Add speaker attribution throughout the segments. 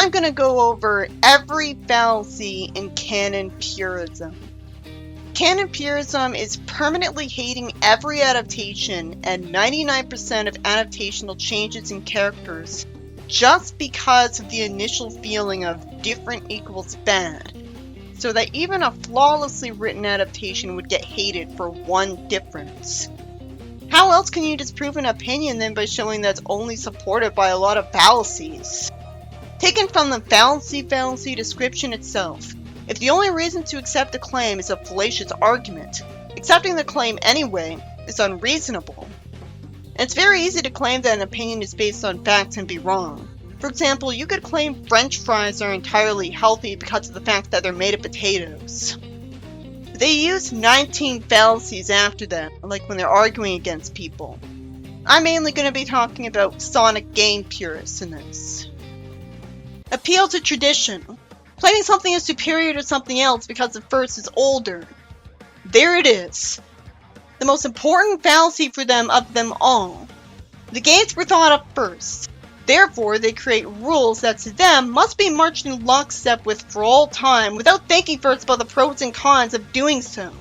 Speaker 1: I'm going to go over every fallacy in canon purism. Canon purism is permanently hating every adaptation and 99% of adaptational changes in characters just because of the initial feeling of different equals bad, so that even a flawlessly written adaptation would get hated for one difference. How else can you disprove an opinion than by showing that it's only supported by a lot of fallacies? Taken from the fallacy description itself, if the only reason to accept a claim is a fallacious argument, accepting the claim anyway is unreasonable. And it's very easy to claim that an opinion is based on facts and be wrong. For example, you could claim French fries are entirely healthy because of the fact that they're made of potatoes. They use 19 fallacies after that, like when they're arguing against people. I'm mainly going to be talking about Sonic game purists in this. Appeal to tradition. Claiming something is superior to something else because the first is older. There it is. The most important fallacy for them of them all. The games were thought up first. Therefore, they create rules that to them must be marched in lockstep with for all time without thinking first about the pros and cons of doing so.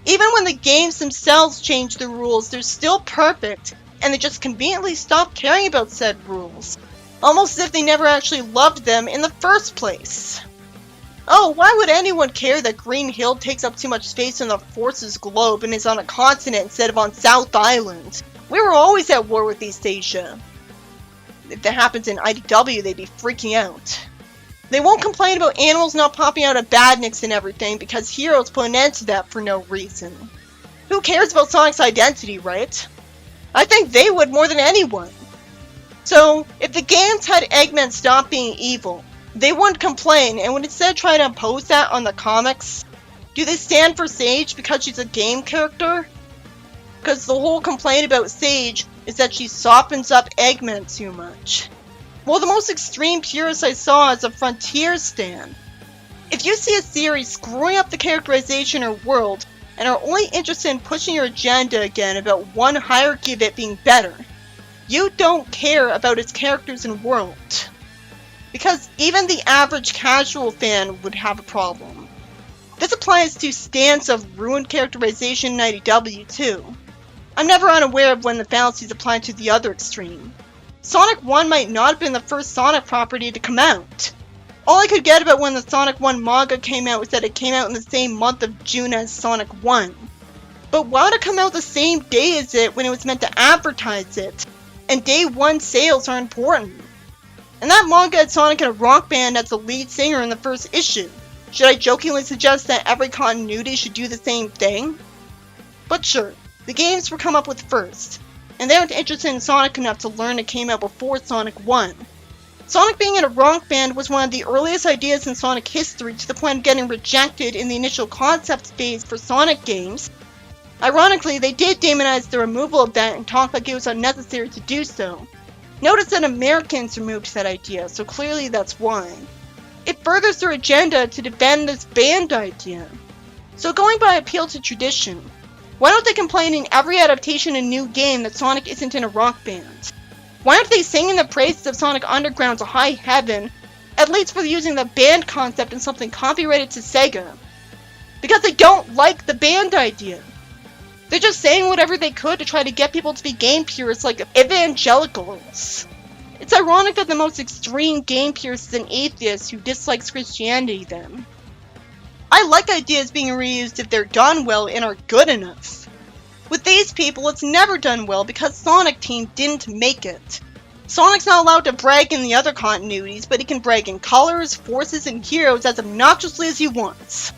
Speaker 1: Even when the games themselves change the rules, they're still perfect, and they just conveniently stop caring about said rules. Almost as if they never actually loved them in the first place. Oh, why would anyone care that Green Hill takes up too much space on the Force's globe and is on a continent instead of on South Island? We were always at war with East Asia. If that happens in IDW, they'd be freaking out. They won't complain about animals not popping out of badniks and everything because heroes put an end to that for no reason. Who cares about Sonic's identity, right? I think they would more than anyone. So, if the games had Eggman stop being evil, they wouldn't complain and would instead try to impose that on the comics. Do they stand for Sage because she's a game character? Because the whole complaint about Sage is that she softens up Eggman too much. Well, the most extreme purist I saw is a Frontier stan. If you see a series screwing up the characterization or world, and are only interested in pushing your agenda again about one hierarchy of it being better, you don't care about its characters and world. Because even the average casual fan would have a problem. This applies to stans of ruined characterization in IDW too. I'm never unaware of when the fallacies apply to the other extreme. Sonic 1 might not have been the first Sonic property to come out. All I could get about when the Sonic 1 manga came out was that it came out in the same month of June as Sonic 1. But why would it come out the same day as it when it was meant to advertise it? And day 1 sales are important. And that manga had Sonic in a rock band as the lead singer in the first issue. Should I jokingly suggest that every continuity should do the same thing? But sure, the games were come up with first, and they weren't interested in Sonic enough to learn it came out before Sonic 1. Sonic being in a rock band was one of the earliest ideas in Sonic history to the point of getting rejected in the initial concept phase for Sonic games. Ironically, they did demonize the removal of that and talk like it was unnecessary to do so. Notice that Americans removed that idea, so clearly that's why. It furthers their agenda to defend this band idea. So going by appeal to tradition, why don't they complain in every adaptation and new game that Sonic isn't in a rock band? Why aren't they singing the praises of Sonic Underground to high heaven, at least for using the band concept in something copyrighted to Sega? Because they don't like the band idea. They're just saying whatever they could to try to get people to be game purists like evangelicals. It's ironic that the most extreme game purist is an atheist who dislikes Christianity then. I like ideas being reused if they're done well and are good enough. With these people, it's never done well because Sonic Team didn't make it. Sonic's not allowed to brag in the other continuities, but he can brag in colors, forces, and heroes as obnoxiously as he wants.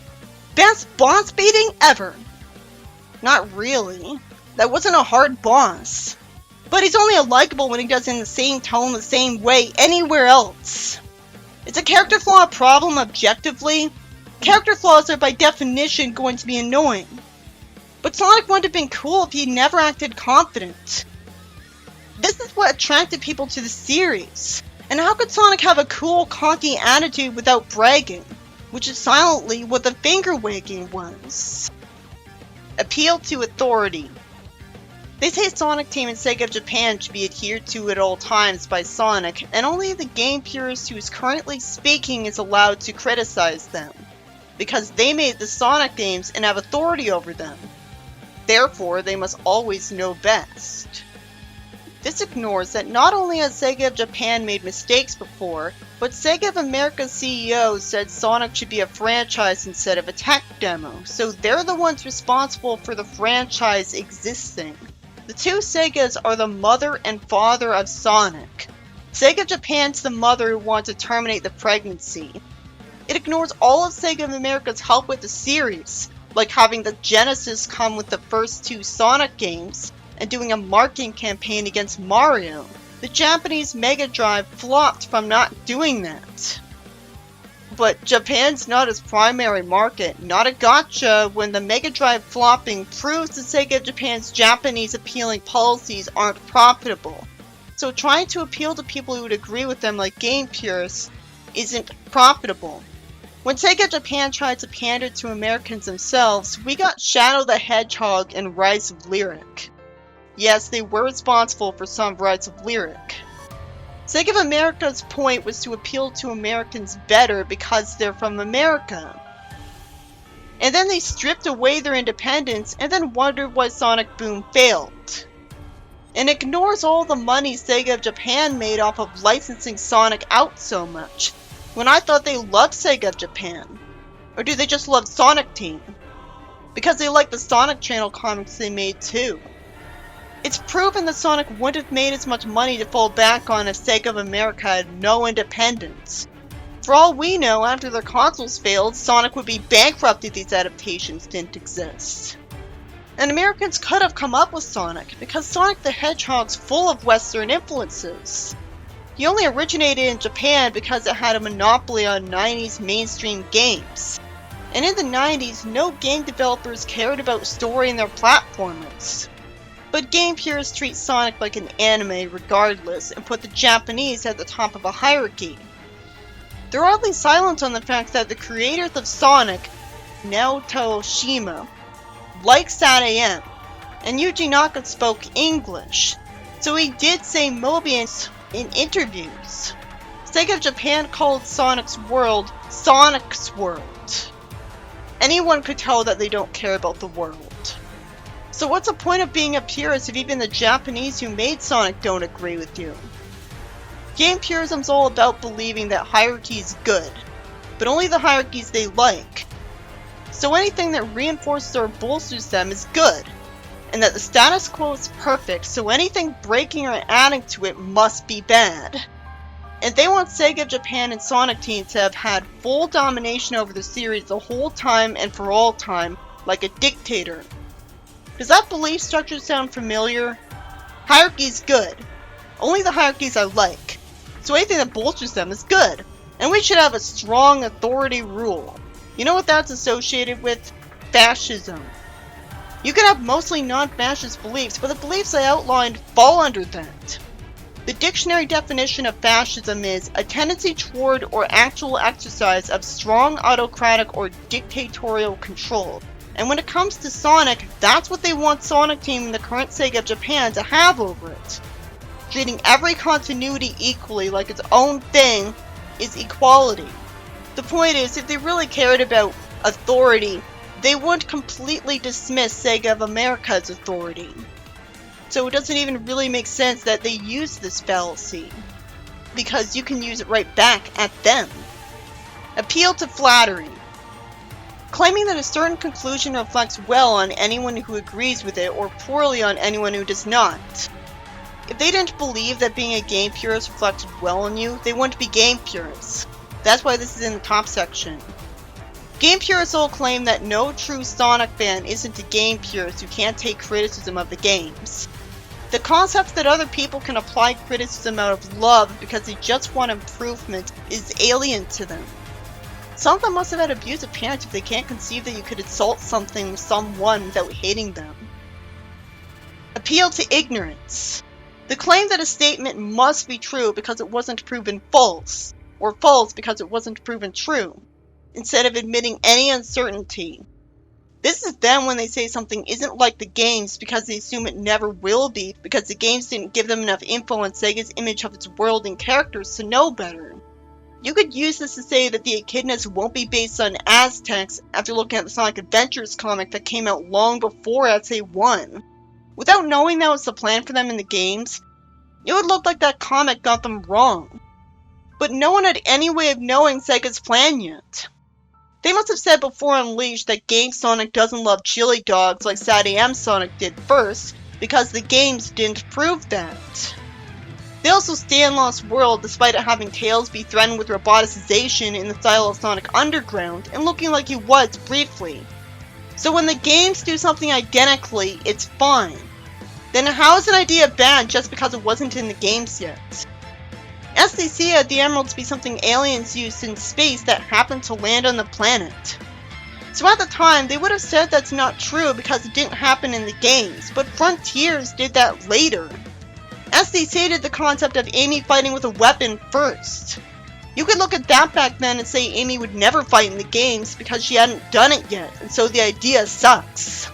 Speaker 1: Best boss beating ever. Not really. That wasn't a hard boss. But he's only likable when he does it in the same tone, the same way, anywhere else. It's a character flaw problem objectively. Character flaws are by definition going to be annoying. But Sonic wouldn't have been cool if he never acted confident. This is what attracted people to the series. And how could Sonic have a cool, cocky attitude without bragging? Which is silently what the finger wagging was. Appeal to authority. They say Sonic Team and Sega of Japan should be adhered to at all times by Sonic, and only the game purist who is currently speaking is allowed to criticize them, because they made the Sonic games and have authority over them. Therefore, they must always know best. This ignores that not only has Sega of Japan made mistakes before, but Sega of America's CEO said Sonic should be a franchise instead of a tech demo, so they're the ones responsible for the franchise existing. The two Segas are the mother and father of Sonic. Sega Japan's the mother who wants to terminate the pregnancy. It ignores all of Sega of America's help with the series, like having the Genesis come with the first two Sonic games, and doing a marketing campaign against Mario. The Japanese Mega Drive flopped from not doing that. But Japan's not its primary market, not a gotcha when the Mega Drive flopping proves that Sega of Japan's Japanese appealing policies aren't profitable. So trying to appeal to people who would agree with them like game purists isn't profitable. When Sega Japan tried to pander to Americans themselves, we got Shadow the Hedgehog and Rise of Lyric. Yes, they were responsible for some Rise of Lyric. Sega of America's point was to appeal to Americans better because they're from America. And then they stripped away their independence and then wondered why Sonic Boom failed. And ignores all the money Sega of Japan made off of licensing Sonic out so much, when I thought they loved Sega of Japan. Or do they just love Sonic Team? Because they like the Sonic Channel comics they made too. It's proven that Sonic wouldn't have made as much money to fall back on if Sega of America had no independence. For all we know, after their consoles failed, Sonic would be bankrupt if these adaptations didn't exist. And Americans could have come up with Sonic, because Sonic the Hedgehog's full of Western influences. He only originated in Japan because it had a monopoly on 90s mainstream games. And in the 90s, no game developers cared about story in their platformers. But game purists treat Sonic like an anime regardless and put the Japanese at the top of a hierarchy. They're oddly silent on the fact that the creators of Sonic, Naoto Oshima, like SatAM, and Yuji Naka spoke English, so he did say Mobius in interviews. Sega of Japan called Sonic's world Sonic's world. Anyone could tell that they don't care about the world. So what's the point of being a purist if even the Japanese who made Sonic don't agree with you? Game purism's all about believing that hierarchy is good, but only the hierarchies they like. So anything that reinforces or bolsters them is good, and that the status quo is perfect, so anything breaking or adding to it must be bad. And they want Sega of Japan and Sonic Team to have had full domination over the series the whole time and for all time, like a dictator. Does that belief structure sound familiar? Hierarchy's good. Only the hierarchies I like. So anything that bolsters them is good. And we should have a strong authority rule. You know what that's associated with? Fascism. You can have mostly non-fascist beliefs, but the beliefs I outlined fall under that. The dictionary definition of fascism is a tendency toward or actual exercise of strong autocratic or dictatorial control. And when it comes to Sonic, that's what they want Sonic Team and the current Sega of Japan to have over it. Treating every continuity equally like its own thing is equality. The point is, if they really cared about authority, they wouldn't completely dismiss Sega of America's authority. So it doesn't even really make sense that they use this fallacy, because you can use it right back at them. Appeal to flattery. Claiming that a certain conclusion reflects well on anyone who agrees with it or poorly on anyone who does not. If they didn't believe that being a game purist reflected well on you, they wouldn't be game purists. That's why this is in the top section. Game purists all claim that no true Sonic fan isn't a game purist who can't take criticism of the games. The concept that other people can apply criticism out of love because they just want improvement is alien to them. Some of them must have had abusive parents if they can't conceive that you could insult someone without hating them. Appeal to ignorance. The claim that a statement must be true because it wasn't proven false, or false because it wasn't proven true, instead of admitting any uncertainty. This is then when they say something isn't like the games because they assume it never will be because the games didn't give them enough info on Sega's image of its world and characters to know better. You could use this to say that the echidnas won't be based on Aztecs after looking at the Sonic Adventures comic that came out long before Essay 1. Without knowing that was the plan for them in the games, it would look like that comic got them wrong. But no one had any way of knowing Sega's plan yet. They must have said before Unleashed that Game Sonic doesn't love chili dogs like Sad AM Sonic did first, because the games didn't prove that. They also stay in Lost World despite it having Tails be threatened with roboticization in the style of Sonic Underground and looking like he was briefly. So when the games do something identically, it's fine. Then how is an idea bad just because it wasn't in the games yet? SDC had the emeralds be something aliens used in space that happened to land on the planet. So at the time, they would have said that's not true because it didn't happen in the games, but Frontiers did that later. SDC did the concept of Amy fighting with a weapon first. You could look at that back then and say Amy would never fight in the games because she hadn't done it yet, and so the idea sucks.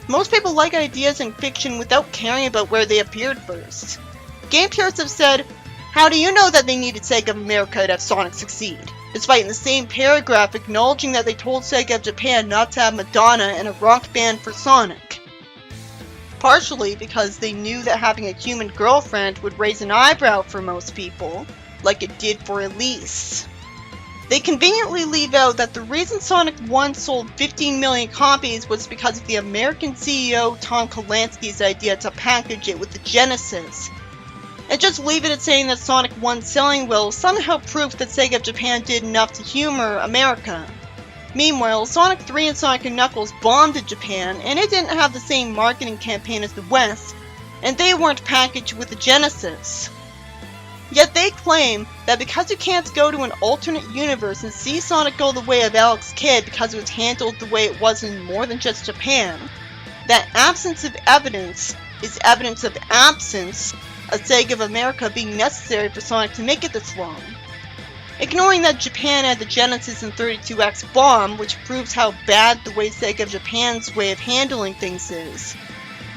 Speaker 1: Most people like ideas in fiction without caring about where they appeared first. Game purists have said, how do you know that they needed Sega of America to have Sonic succeed? Despite in the same paragraph acknowledging that they told Sega of Japan not to have Madonna and a rock band for Sonic. Partially because they knew that having a human girlfriend would raise an eyebrow for most people, like it did for Elise. They conveniently leave out that the reason Sonic 1 sold 15 million copies was because of the American CEO Tom Kalinski's idea to package it with the Genesis, and just leave it at saying that Sonic 1's selling well is somehow proof that Sega of Japan did enough to humor America. Meanwhile, Sonic 3 and Sonic & Knuckles bombed in Japan, and it didn't have the same marketing campaign as the West, and they weren't packaged with the Genesis. Yet they claim that because you can't go to an alternate universe and see Sonic go the way of Alex Kidd because it was handled the way it was in more than just Japan, that absence of evidence is evidence of absence of Sega of America being necessary for Sonic to make it this long. Ignoring that Japan had the Genesis and 32X bomb, which proves how bad the way Sega of Japan's way of handling things is.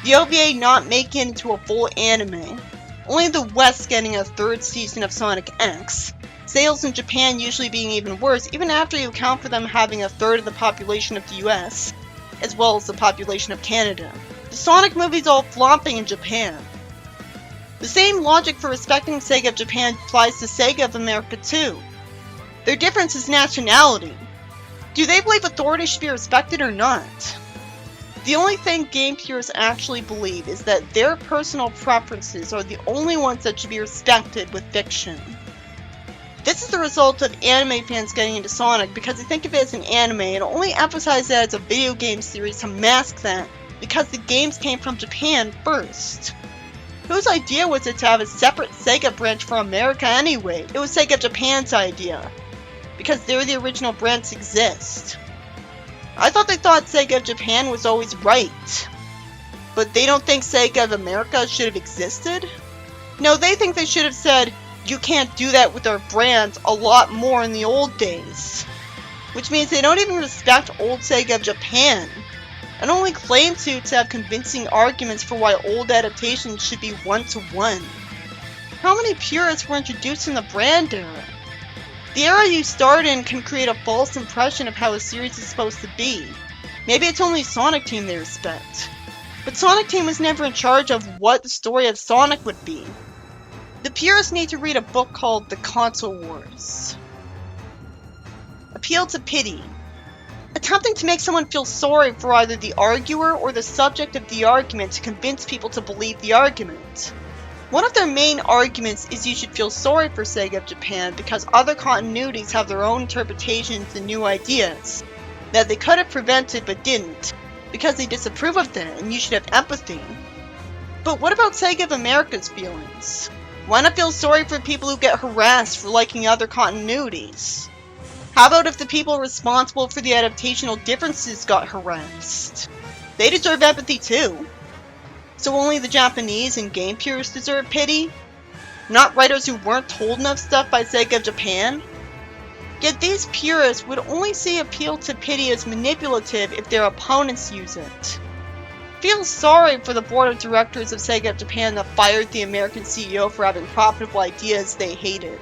Speaker 1: The OVA not making it into a full anime. Only the West getting a third season of Sonic X. Sales in Japan usually being even worse, even after you account for them having a third of the population of the US, as well as the population of Canada. The Sonic movies all flopping in Japan. The same logic for respecting Sega of Japan applies to Sega of America too. Their difference is nationality. Do they believe authority should be respected or not? The only thing game purists actually believe is that their personal preferences are the only ones that should be respected with fiction. This is the result of anime fans getting into Sonic because they think of it as an anime and only emphasize it as a video game series to mask that because the games came from Japan first. Whose idea was it to have a separate Sega branch for America anyway? It was Sega of Japan's idea, because they're the original brand to exist. I thought they thought Sega of Japan was always right. But they don't think Sega of America should have existed? No, they think they should have said, you can't do that with our brands a lot more in the old days. Which means they don't even respect old Sega of Japan, and only claim to have convincing arguments for why old adaptations should be one-to-one. How many purists were introduced in the brand era? The era you start in can create a false impression of how a series is supposed to be. Maybe it's only Sonic Team they respect. But Sonic Team was never in charge of what the story of Sonic would be. The purists need to read a book called The Console Wars. Appeal to pity. Attempting to make someone feel sorry for either the arguer or the subject of the argument to convince people to believe the argument. One of their main arguments is you should feel sorry for Sega of Japan because other continuities have their own interpretations and new ideas that they could have prevented but didn't, because they disapprove of them and you should have empathy. But what about Sega of America's feelings? Why not feel sorry for people who get harassed for liking other continuities? How about if the people responsible for the adaptational differences got harassed? They deserve empathy too. So only the Japanese and game purists deserve pity? Not writers who weren't told enough stuff by Sega of Japan? Yet these purists would only see appeal to pity as manipulative if their opponents use it. Feel sorry for the board of directors of Sega of Japan that fired the American CEO for having profitable ideas they hated.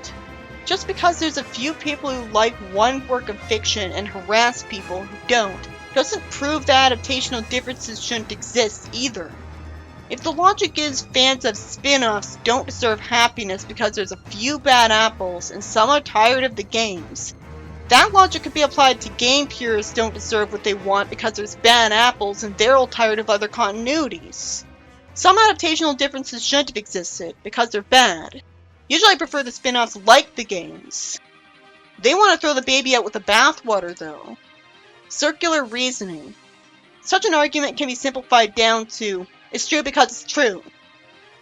Speaker 1: Just because there's a few people who like one work of fiction and harass people who don't, doesn't prove that adaptational differences shouldn't exist either. If the logic is fans of spin-offs don't deserve happiness because there's a few bad apples and some are tired of the games, that logic could be applied to game purists don't deserve what they want because there's bad apples and they're all tired of other continuities. Some adaptational differences shouldn't have existed because they're bad. Usually I prefer the spin-offs like the games. They want to throw the baby out with the bathwater though. Circular reasoning. Such an argument can be simplified down to, it's true because it's true.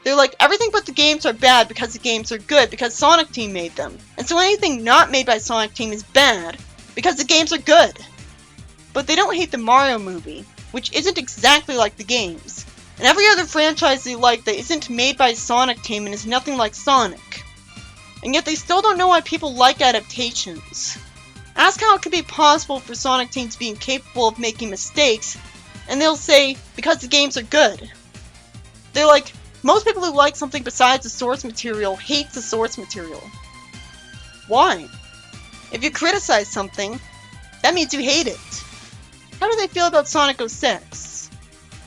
Speaker 1: They're like, everything but the games are bad because the games are good because Sonic Team made them. And so anything not made by Sonic Team is bad because the games are good. But they don't hate the Mario movie, which isn't exactly like the games. And every other franchise they like that isn't made by Sonic Team and is nothing like Sonic. And yet they still don't know why people like adaptations. Ask how it could be possible for Sonic Team to be incapable of making mistakes, and they'll say, because the games are good. They're like, most people who like something besides the source material hate the source material. Why? If you criticize something, that means you hate it. How do they feel about Sonic 06?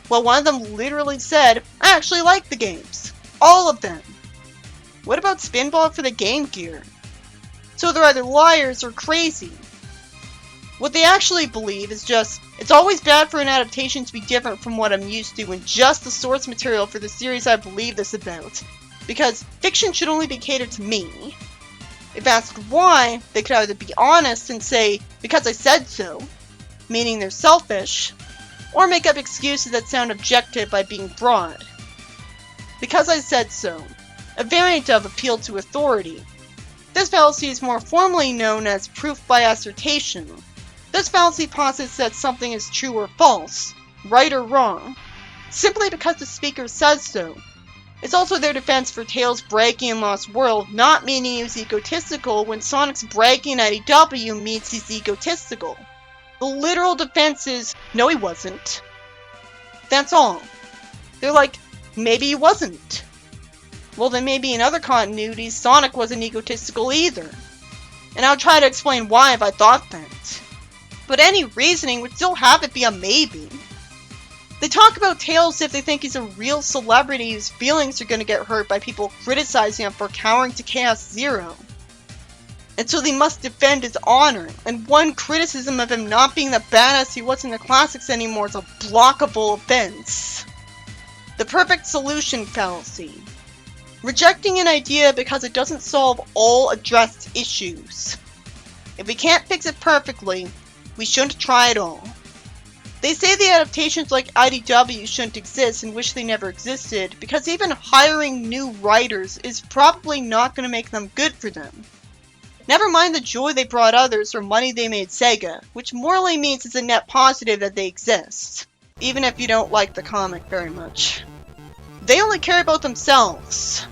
Speaker 1: Well, one of them literally said, I actually like the games. All of them. What about Spinball for the Game Gear? So they're either liars or crazy. What they actually believe is just, it's always bad for an adaptation to be different from what I'm used to and just the source material for the series I believe this about. Because fiction should only be catered to me. If asked why, they could either be honest and say, because I said so, meaning they're selfish, or make up excuses that sound objective by being broad. Because I said so, a variant of appeal to authority. This fallacy is more formally known as proof by assertion. This fallacy posits that something is true or false, right or wrong, simply because the speaker says so. It's also their defense for Tails bragging in Lost World not meaning he was egotistical when Sonic's bragging at EW means he's egotistical. The literal defense is, no he wasn't. That's all. They're like, maybe he wasn't. Well then maybe in other continuities Sonic wasn't egotistical either. And I'll try to explain why if I thought that. But any reasoning would still have it be a maybe. They talk about Tails if they think he's a real celebrity whose feelings are going to get hurt by people criticizing him for cowering to Chaos Zero. And so they must defend his honor, and one criticism of him not being the badass he was in the classics anymore is a blockable offense. The perfect solution fallacy. Rejecting an idea because it doesn't solve all addressed issues. If we can't fix it perfectly, we shouldn't try at all. They say the adaptations like IDW shouldn't exist and wish they never existed because even hiring new writers is probably not going to make them good for them. Never mind the joy they brought others or money they made Sega, which morally means it's a net positive that they exist, even if you don't like the comic very much. They only care about themselves.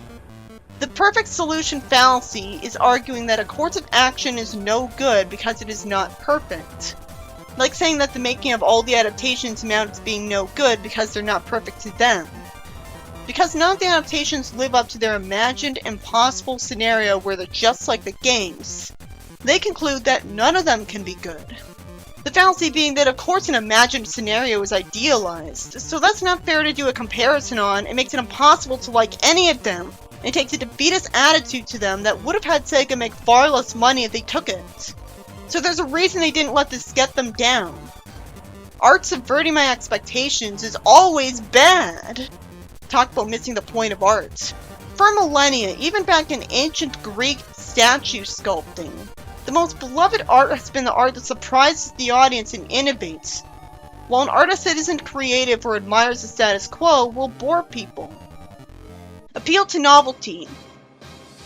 Speaker 1: The perfect solution fallacy is arguing that a course of action is no good because it is not perfect. Like saying that the making of all the adaptations amounts to being no good because they're not perfect to them. Because none of the adaptations live up to their imagined impossible scenario where they're just like the games, they conclude that none of them can be good. The fallacy being that of course an imagined scenario is idealized, so that's not fair to do a comparison on. It makes it impossible to like any of them. It takes a defeatist attitude to them that would have had Sega make far less money if they took it. So there's a reason they didn't let this get them down. Art subverting my expectations is always bad. Talk about missing the point of art. For millennia, even back in ancient Greek statue sculpting, the most beloved art has been the art that surprises the audience and innovates, while an artist that isn't creative or admires the status quo will bore people. Appeal to novelty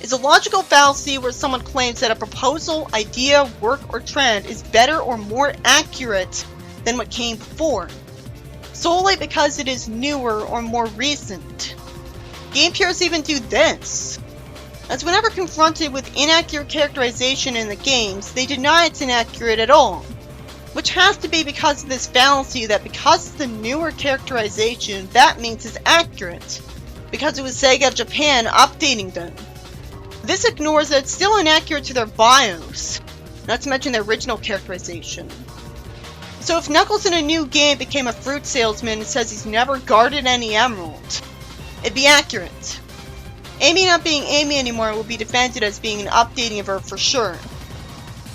Speaker 1: is a logical fallacy where someone claims that a proposal, idea, work, or trend is better or more accurate than what came before, solely because it is newer or more recent. Game purists even do this. as whenever confronted with inaccurate characterization in the games, they deny it's inaccurate at all. Which has to be because of this fallacy that because it's the newer characterization, that means it's accurate, because it was Sega of Japan updating them. This ignores that it's still inaccurate to their BIOS, not to mention their original characterization. So if Knuckles in a new game became a fruit salesman and says he's never guarded any emerald, it'd be accurate. Amy not being Amy anymore will be defended as being an updating of her for sure.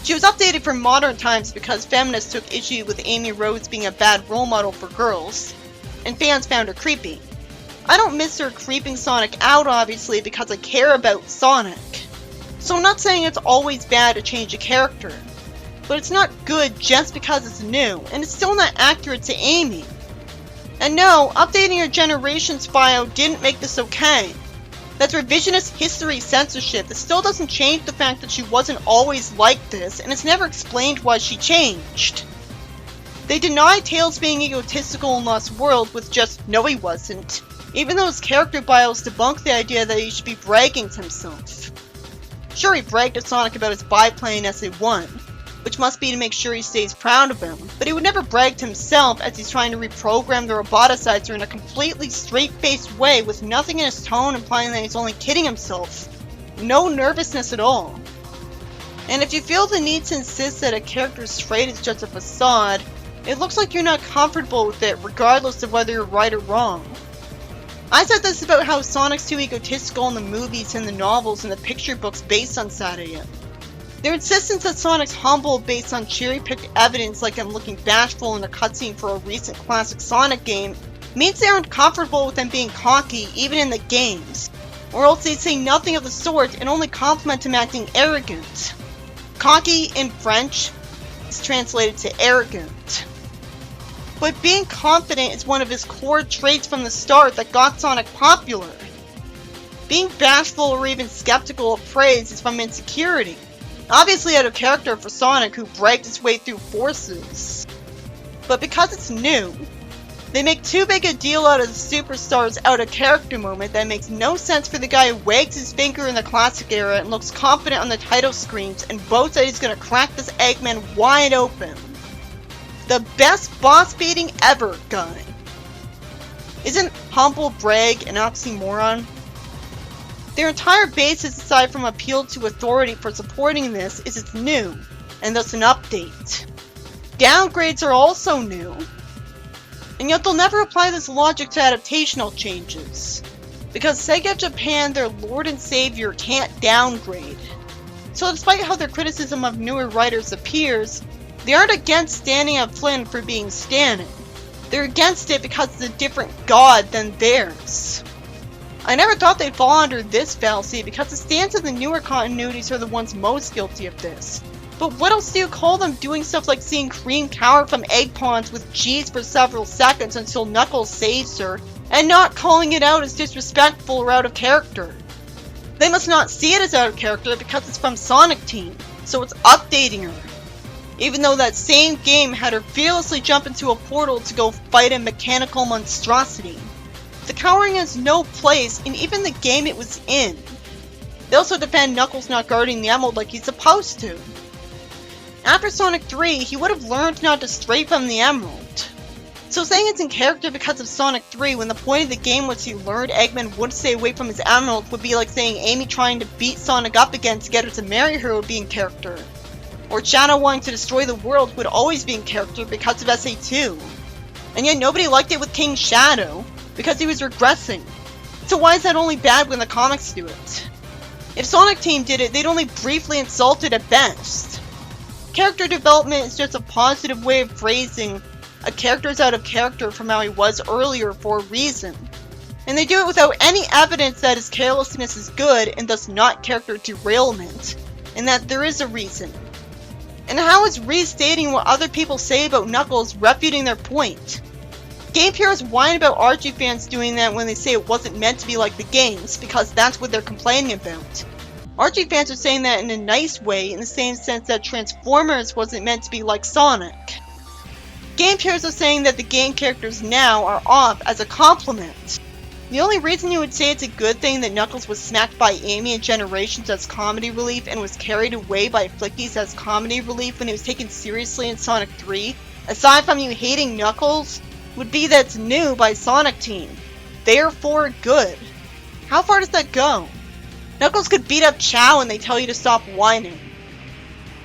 Speaker 1: She was updated for modern times because feminists took issue with Amy Rhodes being a bad role model for girls, and fans found her creepy. I don't miss her creeping Sonic out obviously because I care about Sonic. So I'm not saying it's always bad to change a character, but it's not good just because it's new, and it's still not accurate to Amy. And no, updating her generation's bio didn't make this okay. That's revisionist history censorship that still doesn't change the fact that she wasn't always like this, and it's never explained why she changed. They deny Tails being egotistical in Lost World with just, no he wasn't, even though his character bios debunk the idea that he should be bragging to himself. Sure, he bragged to Sonic about his biplane SA-1, which must be to make sure he stays proud of him, but he would never brag to himself as he's trying to reprogram the roboticizer in a completely straight-faced way with nothing in his tone implying that he's only kidding himself. No nervousness at all. And if you feel the need to insist that a character's trait is just a facade, it looks like you're not comfortable with it regardless of whether you're right or wrong. I said this about how Sonic's too egotistical in the movies and the novels and the picture books based on Saturday. Their insistence that Sonic's humble based on cherry-picked evidence like him looking bashful in a cutscene for a recent classic Sonic game means they aren't comfortable with him being cocky even in the games, or else they'd say nothing of the sort and only compliment him acting arrogant. Cocky in French is translated to arrogant. But being confident is one of his core traits from the start that got Sonic popular. Being bashful or even skeptical of praise is from insecurity. Obviously out of character for Sonic, who bragged his way through forces. But because it's new, they make too big a deal out of the superstar's out of character moment that makes no sense for the guy who wags his finger in the classic era and looks confident on the title screens and boasts that he's gonna crack this Eggman wide open. The best boss beating ever guy. Isn't humble brag an oxymoron? Their entire basis aside from appeal to authority for supporting this is it's new, and thus an update. Downgrades are also new, and yet they'll never apply this logic to adaptational changes, because Sega of Japan, their lord and savior, can't downgrade. So despite how their criticism of newer writers appears, they aren't against standing up Flynn for being Stannon. They're against it because it's a different god than theirs. I never thought they'd fall under this fallacy because the stands of the newer continuities are the ones most guilty of this. But what else do you call them doing stuff like seeing Cream cower from egg ponds with cheese for several seconds until Knuckles saves her, and not calling it out as disrespectful or out of character? They must not see it as out of character because it's from Sonic Team, so it's updating her. Even though that same game had her fearlessly jump into a portal to go fight a mechanical monstrosity. The cowering has no place in even the game it was in. They also defend Knuckles not guarding the emerald like he's supposed to. After Sonic 3, he would have learned not to stray from the emerald. So saying it's in character because of Sonic 3 when the point of the game was he learned Eggman would stay away from his emerald would be like saying Amy trying to beat Sonic up again to get her to marry her would be in character. Or Shadow wanting to destroy the world would always be in character because of SA2. And yet nobody liked it with King Shadow, because he was regressing. So why is that only bad when the comics do it? If Sonic Team did it, they'd only briefly insult it at best. Character development is just a positive way of phrasing a character's out of character from how he was earlier for a reason. And they do it without any evidence that his carelessness is good and thus not character derailment, and that there is a reason. And how is restating what other people say about Knuckles refuting their point? Game purists whine about RG fans doing that when they say it wasn't meant to be like the games, because that's what they're complaining about. RG fans are saying that in a nice way, in the same sense that Transformers wasn't meant to be like Sonic. Game purists are saying that the game characters now are off as a compliment. The only reason you would say it's a good thing that Knuckles was smacked by Amy in Generations as comedy relief and was carried away by Flickies as comedy relief when he was taken seriously in Sonic 3, aside from you hating Knuckles, would be that it's new by Sonic Team. Therefore good. How far does that go? Knuckles could beat up Chow and they tell you to stop whining.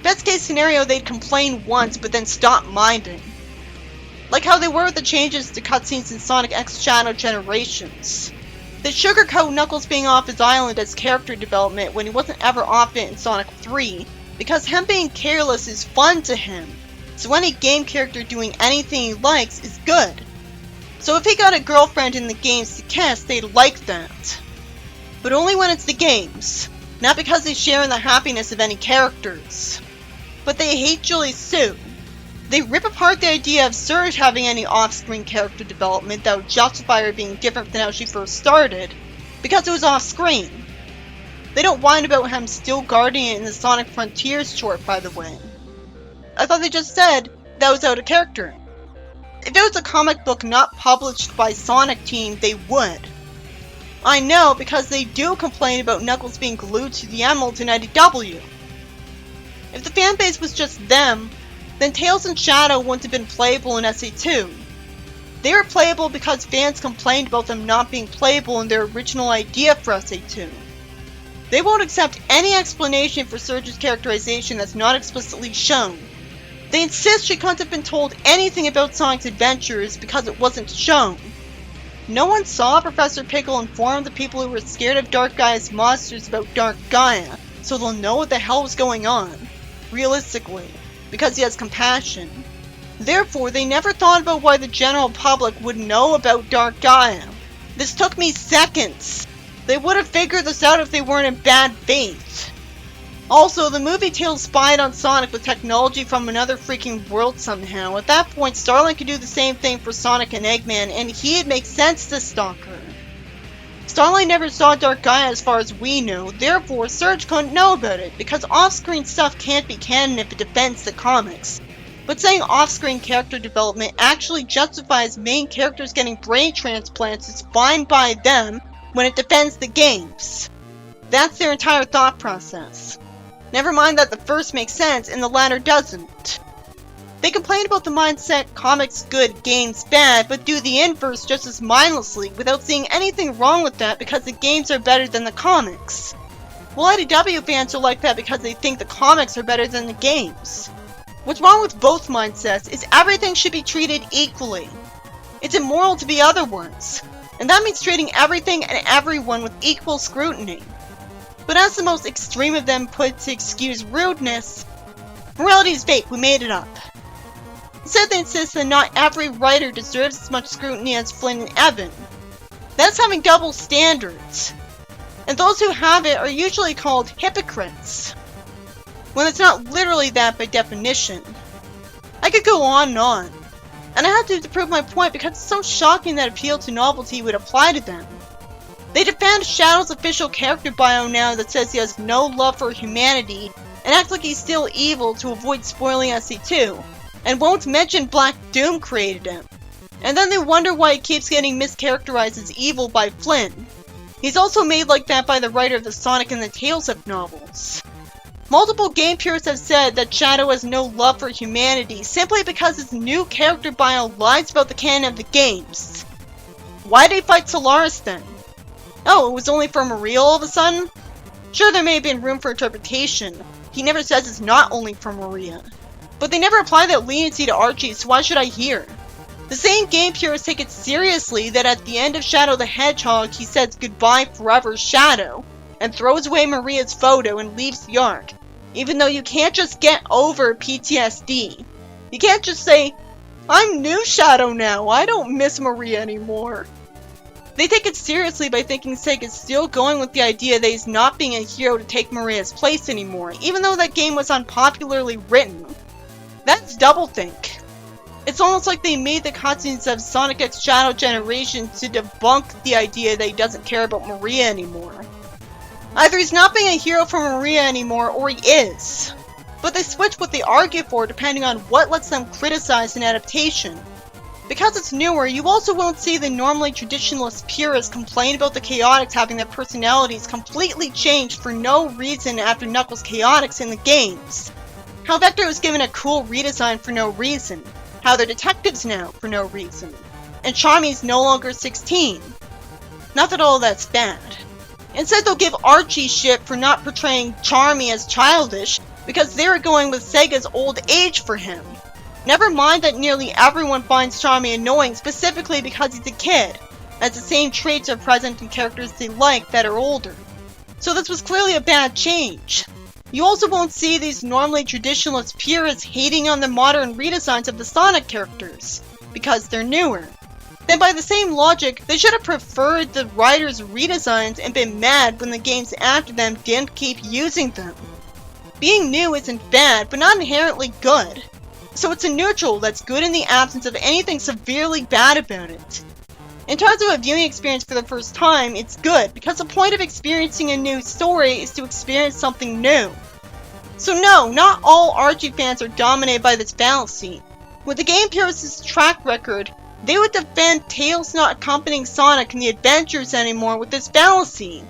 Speaker 1: Best case scenario, they'd complain once but then stop minding. Like how they were with the changes to cutscenes in Sonic X Shadow Generations. They sugarcoat Knuckles being off his island as character development when he wasn't ever off it in Sonic 3, because him being careless is fun to him, so any game character doing anything he likes is good. So if he got a girlfriend in the games to kiss, they'd like that. But only when it's the games, not because they share in the happiness of any characters. But they hate Julie Sue. They rip apart the idea of Surge having any off-screen character development that would justify her being different than how she first started, because it was off-screen. They don't whine about him still guarding it in the Sonic Frontiers short, by the way. I thought they just said that was out of character. If it was a comic book not published by Sonic Team, they would. I know, because they do complain about Knuckles being glued to the emerald in IDW. If the fanbase was just them, then Tails and Shadow wouldn't have been playable in SA2. They were playable because fans complained about them not being playable in their original idea for SA2. They won't accept any explanation for Surge's characterization that's not explicitly shown. They insist she couldn't have been told anything about Sonic's adventures because it wasn't shown. No one saw Professor Pickle inform the people who were scared of Dark Gaia's monsters about Dark Gaia, so they'll know what the hell was going on, realistically, because he has compassion. Therefore, they never thought about why the general public would know about Dark Gaia. This took me seconds. They would have figured this out if they weren't in bad faith. Also, the movie Tails spied on Sonic with technology from another freaking world somehow. At that point, Starling could do the same thing for Sonic and Eggman, and he'd make sense to Stalker. Starling never saw Dark Gaia as far as we know, therefore Surge couldn't know about it, because off-screen stuff can't be canon if it defends the comics. But saying off-screen character development actually justifies main characters getting brain transplants is fine by them when it defends the games. That's their entire thought process. Never mind that the first makes sense and the latter doesn't. They complain about the mindset comics good, games bad, but do the inverse just as mindlessly without seeing anything wrong with that because the games are better than the comics. Well, IDW fans are like that because they think the comics are better than the games. What's wrong with both mindsets is everything should be treated equally. It's immoral to be otherwise, and that means treating everything and everyone with equal scrutiny. But as the most extreme of them put to excuse rudeness, morality is fake, we made it up. Instead, they insist that not every writer deserves as much scrutiny as Flynn and Evan. That's having double standards. And those who have it are usually called hypocrites, when it's not literally that by definition. I could go on and on, and I have to prove my point because it's so shocking that appeal to novelty would apply to them. They defend Shadow's official character bio now that says he has no love for humanity, and act like he's still evil to avoid spoiling SC2. And won't mention Black Doom created him. And then they wonder why he keeps getting mischaracterized as evil by Flynn. He's also made like that by the writer of the Sonic and the Tails of novels. Multiple game purists have said that Shadow has no love for humanity simply because his new character bio lies about the canon of the games. Why'd they fight Solaris then? Oh, it was only for Maria all of a sudden? Sure, there may have been room for interpretation. He never says it's not only for Maria. But they never apply that leniency to Archie, so why should I hear? The same game purists take it seriously that at the end of Shadow the Hedgehog he says goodbye forever Shadow, and throws away Maria's photo and leaves the arc, even though you can't just get over PTSD. You can't just say, I'm new Shadow now, I don't miss Maria anymore. They take it seriously by thinking Sega is still going with the idea that he's not being a hero to take Maria's place anymore, even though that game was unpopularly written. That's doublethink. It's almost like they made the cutscenes of Sonic X Shadow Generations to debunk the idea that he doesn't care about Maria anymore. Either he's not being a hero for Maria anymore, or he is. But they switch what they argue for depending on what lets them criticize an adaptation. Because it's newer, you also won't see the normally traditionalist purists complain about the Chaotix having their personalities completely changed for no reason after Knuckles' Chaotix in the games. How Vector was given a cool redesign for no reason. How they're detectives now for no reason. And Charmy's no longer 16. Not that all that's bad. Instead, they'll give Archie shit for not portraying Charmy as childish because they were going with Sega's old age for him. Never mind that nearly everyone finds Charmy annoying specifically because he's a kid, as the same traits are present in characters they like that are older. So this was clearly a bad change. You also won't see these normally traditionalist purists hating on the modern redesigns of the Sonic characters, because they're newer. Then by the same logic, they should have preferred the writers' redesigns and been mad when the games after them didn't keep using them. Being new isn't bad, but not inherently good. So it's a neutral that's good in the absence of anything severely bad about it. In terms of a viewing experience for the first time, it's good, because the point of experiencing a new story is to experience something new. So no, not all Archie fans are dominated by this fallacy. With the game purists' track record, they would defend Tails not accompanying Sonic in the adventures anymore with this fallacy.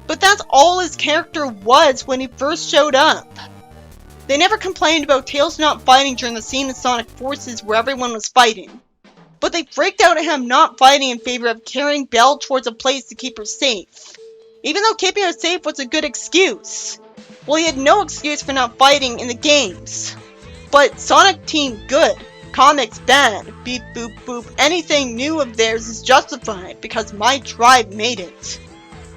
Speaker 1: But that's all his character was when he first showed up. They never complained about Tails not fighting during the scene in Sonic Forces where everyone was fighting. But they freaked out at him not fighting in favor of carrying Belle towards a place to keep her safe. Even though keeping her safe was a good excuse. Well, he had no excuse for not fighting in the games. But Sonic Team good, comics bad, beep boop boop, anything new of theirs is justified because my tribe made it.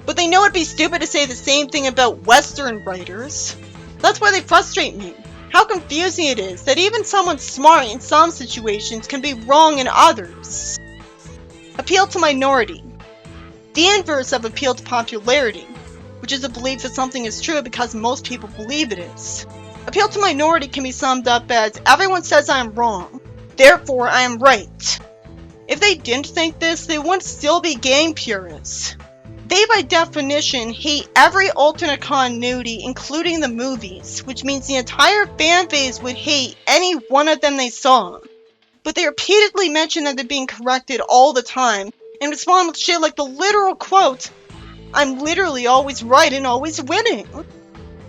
Speaker 1: But they know it'd be stupid to say the same thing about Western writers. That's why they frustrate me. How confusing it is that even someone smart in some situations can be wrong in others. Appeal to minority. The inverse of appeal to popularity, which is a belief that something is true because most people believe it is. Appeal to minority can be summed up as, everyone says I'm wrong, therefore I am right. If they didn't think this, they wouldn't still be game purists. They, by definition, hate every alternate continuity, including the movies, which means the entire fan base would hate any one of them they saw. But they repeatedly mention that they're being corrected all the time, and respond with shit like the literal quote, "I'm literally always right and always winning."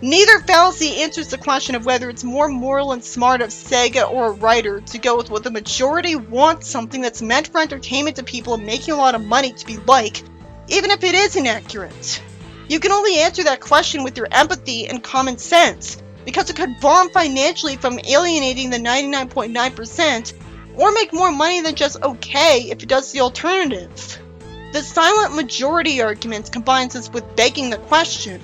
Speaker 1: Neither fallacy answers the question of whether it's more moral and smart of Sega or a writer to go with what the majority wants, something that's meant for entertainment to people and making a lot of money to be like, even if it is inaccurate. You can only answer that question with your empathy and common sense, because it could bomb financially from alienating the 99.9%, or make more money than just okay if it does the alternative. The silent majority argument combines this with begging the question,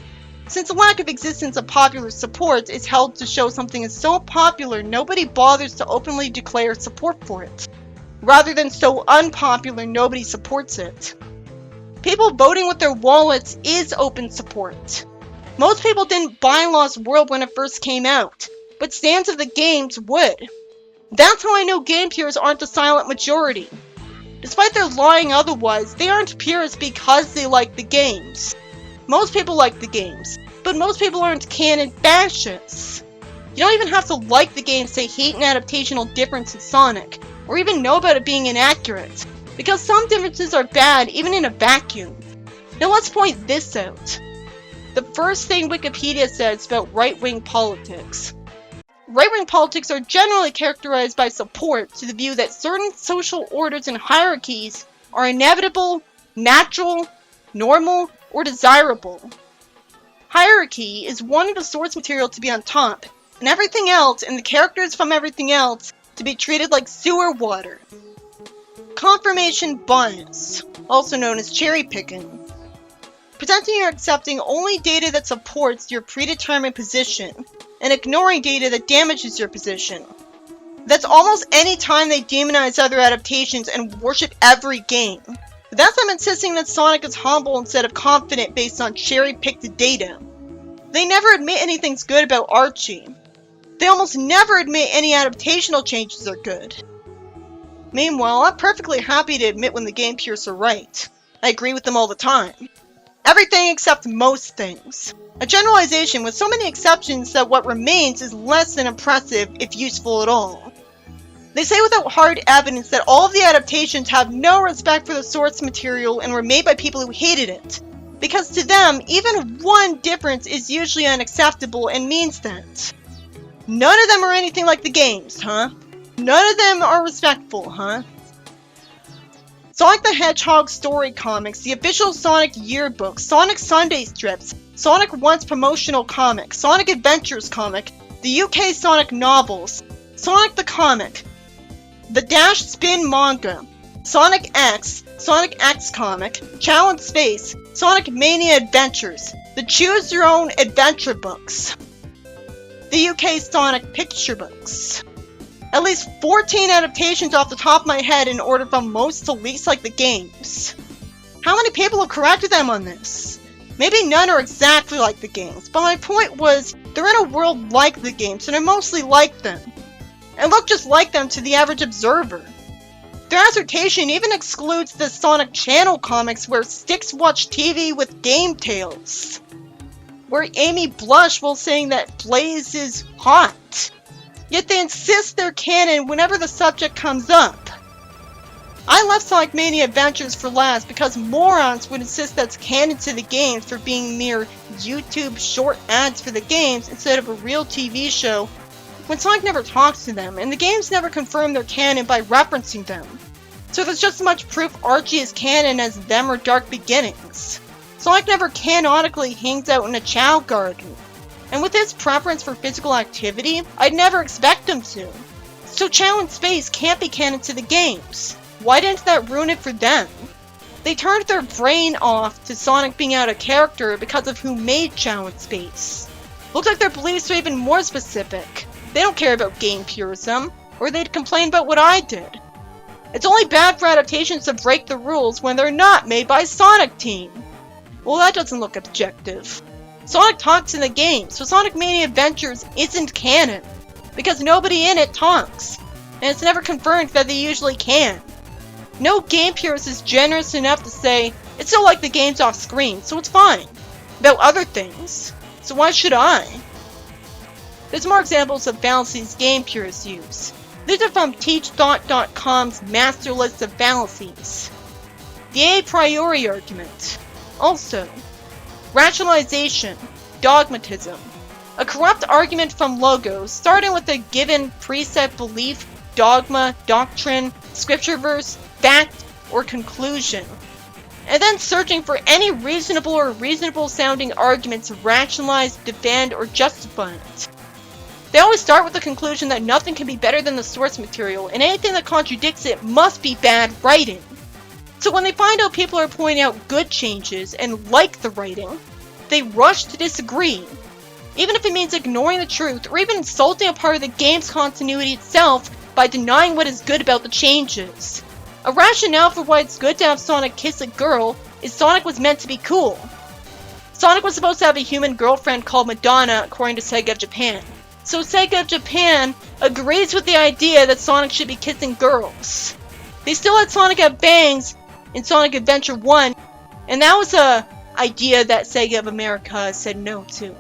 Speaker 1: since the lack of existence of popular support is held to show something is so popular nobody bothers to openly declare support for it, rather than so unpopular nobody supports it. People voting with their wallets is open support. Most people didn't buy Lost World when it first came out, but fans of the games would. That's how I know game purists aren't the silent majority. Despite their lying otherwise, they aren't purists because they like the games. Most people like the games, but most people aren't canon fascists. You don't even have to like the games to hate an adaptational difference in Sonic, or even know about it being inaccurate, because some differences are bad even in a vacuum. Now let's point this out. The first thing Wikipedia says about right-wing politics. Right-wing politics are generally characterized by support to the view that certain social orders and hierarchies are inevitable, natural, normal, or desirable. Hierarchy is wanting the source material to be on top, and everything else, and the characters from everything else, to be treated like sewer water. Confirmation bias, also known as cherry picking. Presenting or accepting only data that supports your predetermined position, and ignoring data that damages your position. That's almost any time they demonize other adaptations and worship every game. That's them insisting that Sonic is humble instead of confident based on cherry-picked data. They never admit anything's good about Archie. They almost never admit any adaptational changes are good. Meanwhile, I'm perfectly happy to admit when the game purists are right. I agree with them all the time. Everything except most things. A generalization with so many exceptions that what remains is less than impressive if useful at all. They say without hard evidence that all of the adaptations have no respect for the source material and were made by people who hated it. Because to them, even one difference is usually unacceptable and means that. None of them are anything like the games, huh? None of them are respectful, huh? Sonic the Hedgehog story comics, the official Sonic yearbook, Sonic Sunday strips, Sonic Once promotional comic, Sonic Adventures comic, the UK Sonic novels, Sonic the comic, the Dash Spin manga, Sonic X comic, Challenge Space, Sonic Mania Adventures, the Choose Your Own Adventure books, the UK Sonic picture books. At least 14 adaptations off the top of my head in order from most to least like the games. How many people have corrected them on this? Maybe none are exactly like the games, but my point was, they're in a world like the games, and are mostly like them. And look just like them to the average observer. Their assertion even excludes the Sonic Channel comics where Styx watch TV with game tales. Where Amy blush while saying that Blaze is hot. Yet they insist they're canon whenever the subject comes up. I left Sonic Mania Adventures for last because morons would insist that's canon to the games for being mere YouTube short ads for the games instead of a real TV show, when Sonic never talks to them, and the games never confirm their canon by referencing them. So there's just as much proof Archie is canon as them or Dark Beginnings. Sonic never canonically hangs out in a chow garden. And with his preference for physical activity, I'd never expect him to. So Challenge Space can't be canon to the games. Why didn't that ruin it for them? They turned their brain off to Sonic being out of character because of who made Challenge Space. Looks like their beliefs are even more specific. They don't care about game purism, or they'd complain about what I did. It's only bad for adaptations to break the rules when they're not made by Sonic Team. Well, that doesn't look objective. Sonic talks in the game, so Sonic Mania Adventures isn't canon, because nobody in it talks, and it's never confirmed that they usually can. No game purist is generous enough to say, it's still like the games off screen, so it's fine. About other things, so why should I? There's more examples of fallacies game purists use. These are from TeachThought.com's master list of fallacies. The a priori argument. Also, rationalization, dogmatism. A corrupt argument from logos, starting with a given preset belief, dogma, doctrine, scripture verse, fact, or conclusion. And then searching for any reasonable or reasonable sounding argument to rationalize, defend, or justify it. They always start with the conclusion that nothing can be better than the source material, and anything that contradicts it must be bad writing. So when they find out people are pointing out good changes and like the writing, they rush to disagree, even if it means ignoring the truth or even insulting a part of the game's continuity itself by denying what is good about the changes. A rationale for why it's good to have Sonic kiss a girl is Sonic was meant to be cool. Sonic was supposed to have a human girlfriend called Madonna according to Sega of Japan. So Sega of Japan agrees with the idea that Sonic should be kissing girls. They still had Sonic have bangs in Sonic Adventure 1, and that was a idea that Sega of America said no to.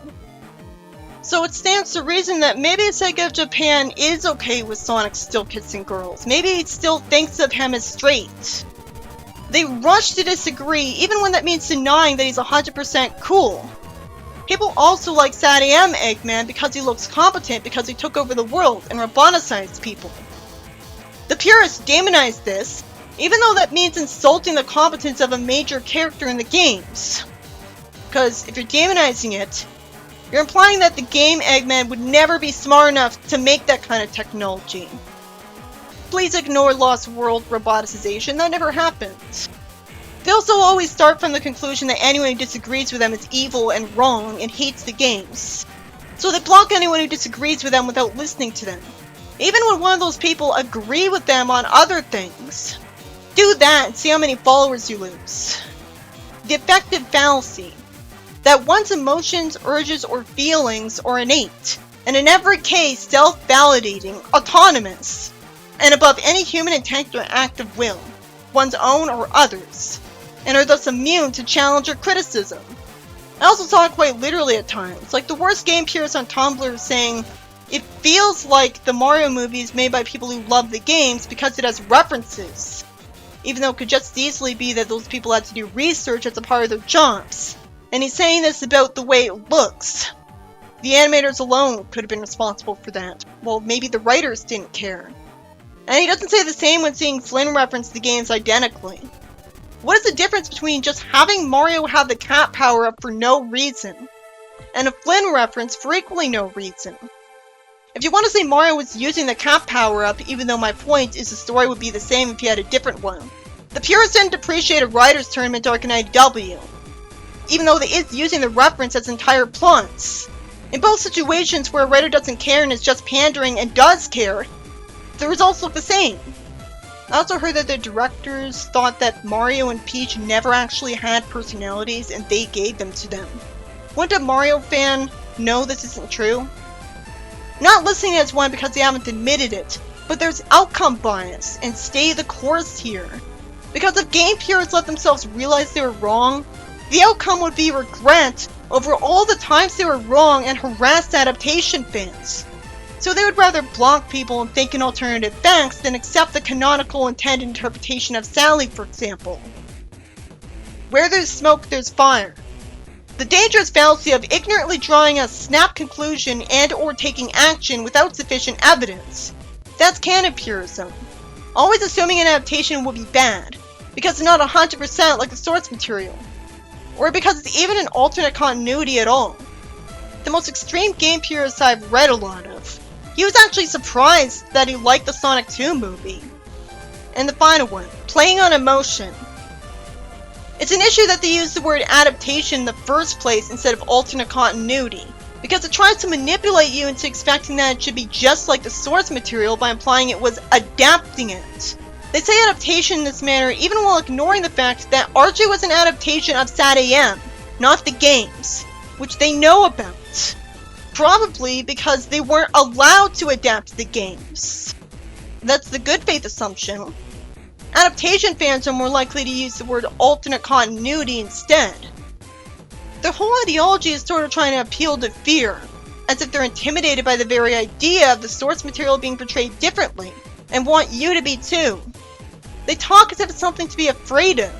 Speaker 1: So it stands to reason that maybe Sega of Japan is okay with Sonic still kissing girls. Maybe it still thinks of him as straight. They rush to disagree, even when that means denying that he's 100% cool. People also like Sad AM Eggman because he looks competent because he took over the world and roboticized people. The purists demonize this, even though that means insulting the competence of a major character in the games. Because if you're demonizing it, you're implying that the game Eggman would never be smart enough to make that kind of technology. Please ignore Lost World roboticization, that never happened. They also always start from the conclusion that anyone who disagrees with them is evil and wrong and hates the games. So they block anyone who disagrees with them without listening to them, even when one of those people agree with them on other things. Do that and see how many followers you lose. The affective fallacy. That one's emotions, urges, or feelings are innate, and in every case self-validating, autonomous, and above any human intent or act of will, one's own or others, and are thus immune to challenge or criticism. I also saw it quite literally at times, like the worst game purists on Tumblr saying, It feels like the Mario movie is made by people who love the games because it has references, even though it could just easily be that those people had to do research as a part of their jobs. And he's saying this about the way it looks. The animators alone could have been responsible for that. Well, maybe the writers didn't care. And he doesn't say the same when seeing Flynn reference the games identically. What is the difference between just having Mario have the cat power up for no reason, and a Flynn reference for equally no reason? If you want to say Mario was using the cat power up, even though my point is the story would be the same if he had a different one. The purists didn't appreciate a writer's tournament arc in IDW, even though it is using the reference as entire plots. In both situations where a writer doesn't care and is just pandering and does care, the results look the same. I also heard that the directors thought that Mario and Peach never actually had personalities and they gave them to them. Wouldn't a Mario fan know this isn't true? Not listening as one because they haven't admitted it, but there's outcome bias and stay the course here. Because if game purists let themselves realize they were wrong, the outcome would be regret over all the times they were wrong and harassed adaptation fans. So they would rather block people and think in alternative facts than accept the canonical intended interpretation of Sally, for example. Where there's smoke, there's fire. The dangerous fallacy of ignorantly drawing a snap conclusion and or taking action without sufficient evidence. That's canon purism. Always assuming an adaptation will be bad, because it's not 100% like the source material, or because it's even an alternate continuity at all. The most extreme game purist I've read a lot of. He was actually surprised that he liked the Sonic 2 movie. And the final one, playing on emotion. It's an issue that they use the word adaptation in the first place instead of alternate continuity, because it tries to manipulate you into expecting that it should be just like the source material by implying it was adapting it. They say adaptation in this manner even while ignoring the fact that Archie was an adaptation of Sad AM, not the games, which they know about. Probably because they weren't allowed to adapt the games. That's the good faith assumption. Adaptation fans are more likely to use the word alternate continuity instead. Their whole ideology is sort of trying to appeal to fear, as if they're intimidated by the very idea of the source material being portrayed differently, and want you to be too. They talk as if it's something to be afraid of.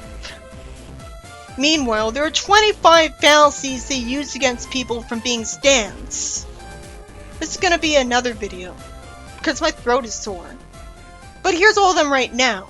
Speaker 1: Meanwhile, there are 25 fallacies they use against people from being stans. This is gonna be another video, because my throat is sore. But here's all of them right now.